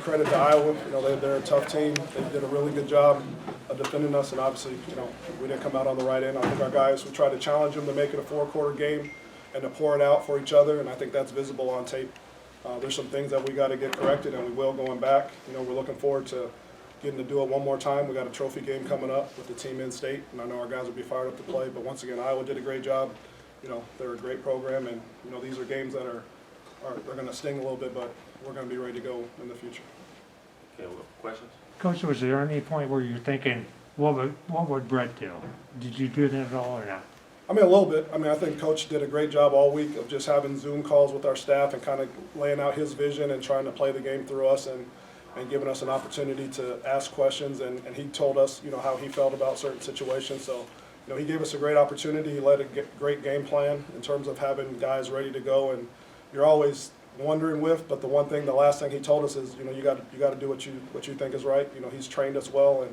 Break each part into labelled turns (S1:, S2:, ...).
S1: credit to Iowa. You know, they're a tough team. They did a really good job of defending us, and obviously, you know, we didn't come out on the right end. I think our guys, we tried to challenge them to make it a four-quarter game and to pour it out for each other, and I think that's visible on tape. There's some things that we got to get corrected, and we will going back. You know, we're looking forward to getting to do it one more time. We got a trophy game coming up with the team in state, and I know our guys will be fired up to play. But once again, Iowa did a great job. You know, they're a great program, and you know these are games that they're going to sting a little bit, but we're going to be ready to go in the future.
S2: Okay, well, questions?
S3: Coach, was there any point where you're thinking, what would Brett do? Did you do that at all or not?
S1: I mean, a little bit. I mean, I think Coach did a great job all week of just having Zoom calls with our staff and kind of laying out his vision and trying to play the game through us and giving us an opportunity to ask questions. And he told us, you know, how he felt about certain situations. So, you know, he gave us a great opportunity. He led a great game plan in terms of having guys ready to go. And you're always wondering but the last thing he told us is, you know, you got to do what you think is right. You know, he's trained us well,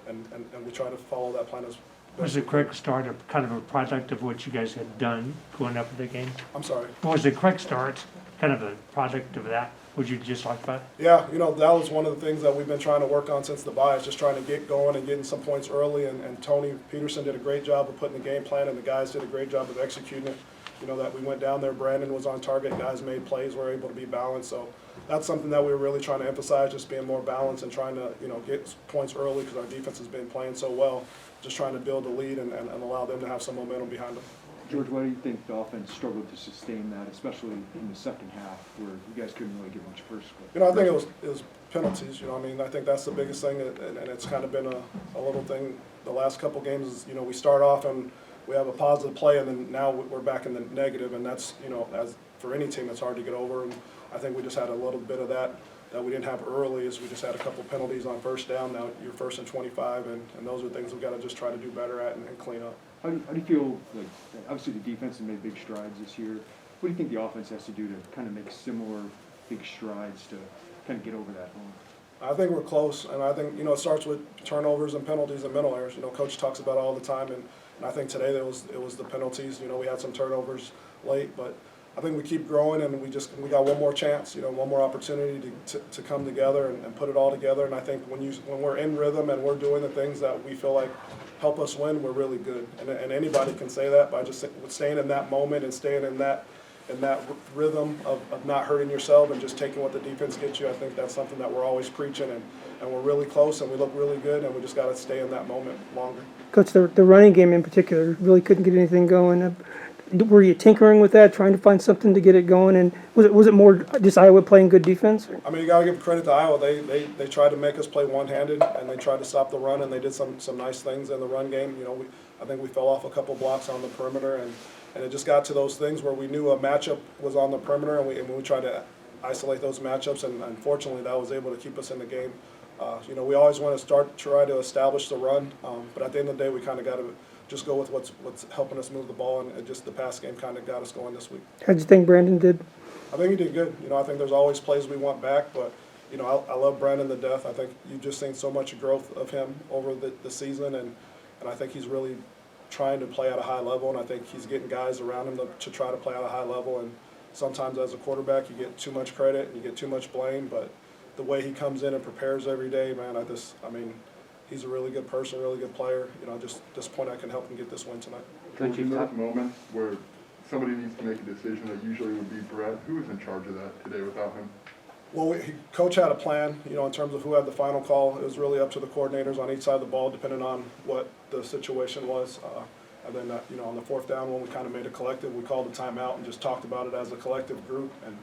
S1: and we try to follow that plan as
S3: Was the quick start kind of a product of what you guys had done going up to the game?
S1: I'm sorry.
S3: Was the quick start kind of a product of that? Would you just like that?
S1: Yeah, you know, that was one of the things that we've been trying to work on since the bye, is just trying to get going and getting some points early. And Tony Peterson did a great job of putting the game plan, and the guys did a great job of executing it. You know, that we went down there, Brandon was on target, guys made plays, were able to be balanced. So that's something that we were really trying to emphasize, just being more balanced and trying to, you know, get points early because our defense has been playing so well. Just trying to build a lead and allow them to have some momentum behind them.
S4: George, why do you think the offense struggled to sustain that, especially in the second half, where you guys couldn't really get much first?
S1: You know, I think it was penalties. You know, I mean, I think that's the biggest thing, and it's kind of been a little thing the last couple games. Is, you know, we start off and we have a positive play, and then now we're back in the negative, and that's, you know, as for any team, it's hard to get over. And I think we just had a little bit of that we didn't have early, is we just had a couple penalties on first down. Now you're 1st and 25, and those are things we've got to just try to do better at and clean up.
S4: How do you feel, like, obviously the defense has made big strides this year. What do you think the offense has to do to kind of make similar big strides to kind of get over that hump?
S1: I think we're close, and I think, you know, it starts with turnovers and penalties and mental errors. You know, Coach talks about it all the time, and I think today it was the penalties. You know, we had some turnovers late, but I think we keep growing, and we got one more chance, you know, one more opportunity to come together and put it all together. And I think when we're in rhythm and we're doing the things that we feel like help us win, we're really good. And anybody can say that by just staying in that moment and staying in that rhythm of not hurting yourself and just taking what the defense gets you. I think that's something that we're always preaching, and we're really close, and we look really good, and we just got to stay in that moment longer.
S5: Coach, the running game in particular really couldn't get anything going. Were you tinkering with that, trying to find something to get it going? And was it more just Iowa playing good defense? Or?
S1: I mean, you got to give credit to Iowa. They tried to make us play one-handed, and they tried to stop the run, and they did some nice things in the run game. You know, I think we fell off a couple blocks on the perimeter, and it just got to those things where we knew a matchup was on the perimeter, and we tried to isolate those matchups, and unfortunately that was able to keep us in the game. You know, we always want to try to establish the run, but at the end of the day, we kind of got to just go with what's helping us move the ball, and just the pass game kind of got us going this week.
S5: How'd you think Brandon did?
S1: I think he did good. You know, I think there's always plays we want back, but, you know, I love Brandon to death. I think you've just seen so much growth of him over the season, and I think he's really trying to play at a high level, and I think he's getting guys around him to try to play at a high level. And sometimes as a quarterback, you get too much credit and you get too much blame, but the way he comes in and prepares every day, man, I mean, he's a really good person, really good player. You know, just disappointed I can help him get this win tonight.
S6: Coach, in those moments where somebody needs to make a decision that usually would be Brett, who was in charge of that today without him?
S1: Well, Coach had a plan, you know, in terms of who had the final call. It was really up to the coordinators on each side of the ball, depending on what the situation was. And then, you know, on the 4th down when we kind of made a collective, we called a timeout and just talked about it as a collective group. And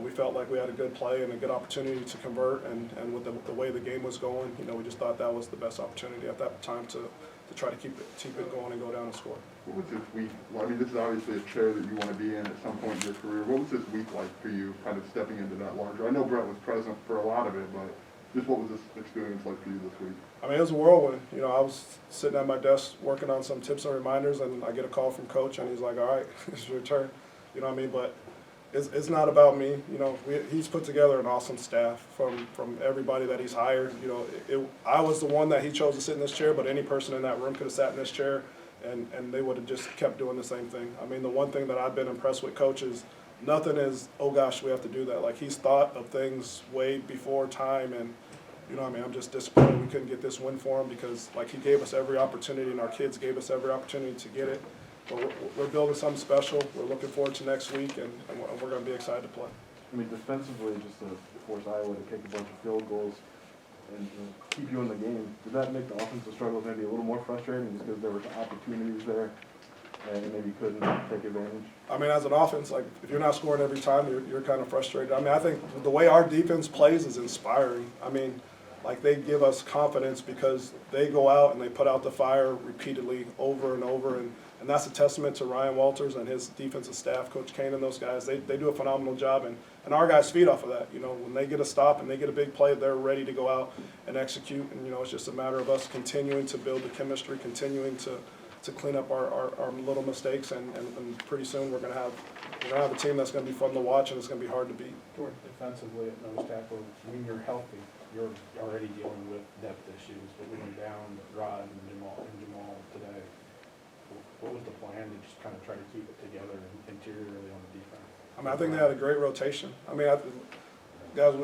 S1: we felt like we had a good play and a good opportunity to convert. And with the way the game was going, you know, we just thought that was the best opportunity at that time to try to keep it going and go down and score.
S6: What was this week? Well, I mean, this is obviously a chair that you want to be in at some point in your career. What was this week like for you, kind of stepping into that larger? I know Brett was present for a lot of it, but just what was this experience like for you this week?
S1: I mean, it was a whirlwind. You know, I was sitting at my desk working on some tips and reminders, and I get a call from Coach, and he's like, all right, it's your turn. You know what I mean? But it's not about me. You know, he's put together an awesome staff from everybody that he's hired. You know, I was the one that he chose to sit in this chair, but any person in that room could have sat in this chair, and they would have just kept doing the same thing. I mean, the one thing that I've been impressed with Coach is nothing is, oh gosh, we have to do that. Like, he's thought of things way before time, and, you know what I mean, I'm just disappointed we couldn't get this win for him because, like, he gave us every opportunity, and our kids gave us every opportunity to get it. But we're building something special. We're looking forward to next week, and we're going to be excited to play.
S7: I mean, defensively, just to force Iowa to kick a bunch of field goals and keep you in the game, did that make the offensive struggles maybe a little more frustrating just because there were opportunities there and maybe couldn't take advantage?
S1: I mean, as an offense, like, if you're not scoring every time, you're kind of frustrated. I mean, I think the way our defense plays is inspiring. I mean, like, they give us confidence because they go out and they put out the fire repeatedly over and over, and that's a testament to Ryan Walters and his defensive staff, Coach Kane and those guys. They do a phenomenal job, and our guys feed off of that. You know, when they get a stop and they get a big play, they're ready to go out and execute, and, you know, it's just a matter of us continuing to build the chemistry, continuing to clean up our little mistakes, and pretty soon we're gonna have a team that's gonna be fun to watch, and it's gonna be hard to beat.
S8: Jordan, defensively at nose tackle, when you're healthy, you're already dealing with depth issues, but when you're down Rod and Jamal today, what was the plan to just kind of try to keep it together interiorly on the defense?
S1: I mean, I think they had a great rotation. I mean, guys,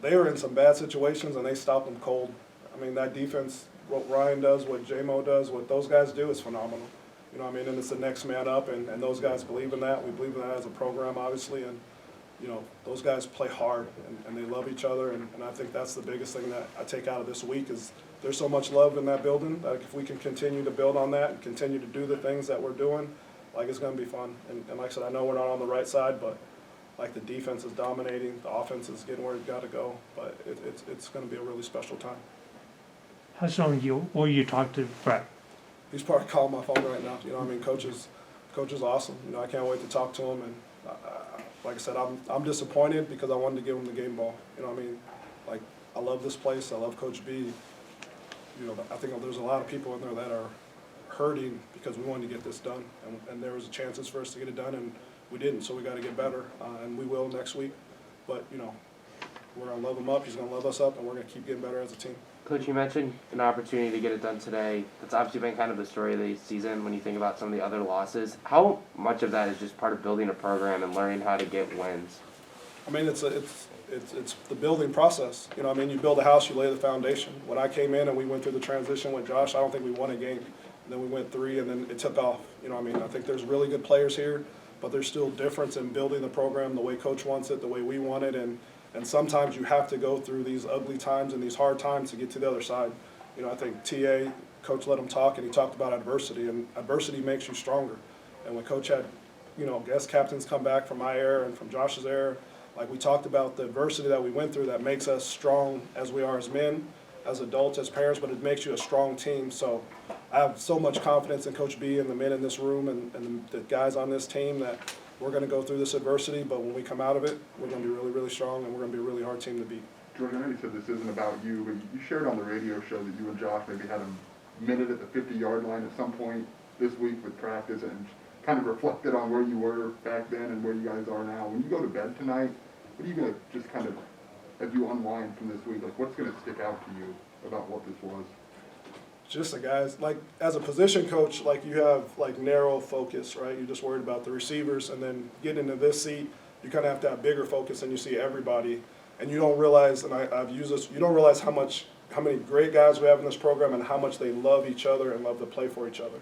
S1: they were in some bad situations, and they stopped them cold. I mean, that defense, what Ryan does, what J-Mo does, what those guys do is phenomenal. You know what I mean? And it's the next man up, and those guys believe in that. We believe in that as a program, obviously, and, you know, those guys play hard, and they love each other, and I think that's the biggest thing that I take out of this week is there's so much love in that building that if we can continue to build on that and continue to do the things that we're doing, like, it's going to be fun. And like I said, I know we're not on the right side, but, like, the defense is dominating, the offense is getting where it's got to go, but it's going to be a really special time.
S3: How soon will you talk to Brett?
S1: He's probably calling my phone right now. You know what I mean? Coach is awesome. You know, I can't wait to talk to him. And like I said, I'm disappointed because I wanted to give him the game ball. You know what I mean? Like, I love this place. I love Coach B. You know, I think there's a lot of people in there that are hurting because we wanted to get this done. And there was chances for us to get it done, and we didn't. So we got to get better, and we will next week. But, you know, we're going to love him up. He's going to love us up, and we're going to keep getting better as a team.
S9: Coach, you mentioned an opportunity to get it done today. That's obviously been kind of the story of the season when you think about some of the other losses. How much of that is just part of building a program and learning how to get wins?
S1: I mean, it's the building process. You know, I mean, you build a house, you lay the foundation. When I came in and we went through the transition with Josh, I don't think we won a game. And then we went 3, and then it took off. You know, I mean, I think there's really good players here, but there's still difference in building the program the way Coach wants it, the way we want it, and sometimes you have to go through these ugly times and these hard times to get to the other side. You know, I think TA, Coach let him talk, and he talked about adversity, and adversity makes you stronger. And when Coach had, you know, guest captains come back from my era and from Josh's era, like, we talked about the adversity that we went through that makes us strong as we are as men, as adults, as parents, but it makes you a strong team. So I have so much confidence in Coach B and the men in this room and the guys on this team that we're going to go through this adversity, but when we come out of it, we're going to be really, really strong, and we're going to be a really hard team to beat.
S6: Jordan, I know you said this isn't about you, but you shared on the radio show that you and Josh maybe had a minute at the 50-yard line at some point this week with practice and kind of reflected on where you were back then and where you guys are now. When you go to bed tonight, what are you going to just kind of, as you unwind from this week, like, what's going to stick out to you about what this was?
S1: Just the guys, like, as a position coach, like, you have, like, narrow focus, right? You're just worried about the receivers, and then getting into this seat, you kind of have to have bigger focus, and you see everybody, and you don't realize, and I've used this, you don't realize how many great guys we have in this program and how much they love each other and love to play for each other.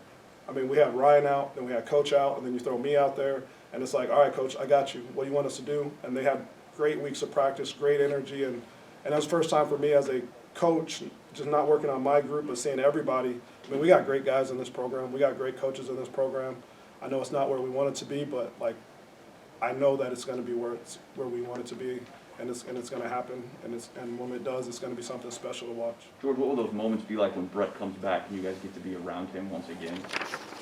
S1: I mean, we had Ryan out, then we had Coach out, and then you throw me out there, and it's like, all right, Coach, I got you. What do you want us to do? And they had great weeks of practice, great energy, and that was the first time for me as a coach, just not working on my group, but seeing everybody. I mean, we got great guys in this program. We got great coaches in this program. I know it's not where we want it to be, but, like, I know that it's going to be where we want it to be, and it's going to happen. And when it does, it's going to be something special to watch.
S10: George, what will those moments be like when Brett comes back and you guys get to be around him once again?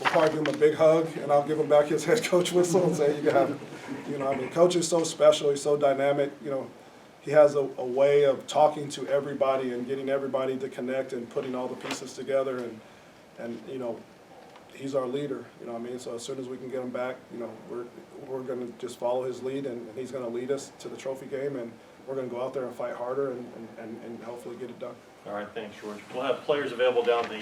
S1: We'll probably give him a big hug, and I'll give him back his head coach whistle and say, you can have it. You know, I mean, Coach is so special. He's so dynamic. You know, he has a way of talking to everybody and getting everybody to connect and putting all the pieces together. And you know, he's our leader. You know what I mean? So as soon as we can get him back, you know, we're going to just follow his lead, and he's going to lead us to the trophy game, and we're going to go out there and fight harder and hopefully get it done.
S2: All right, thanks, George. We'll have players available down at the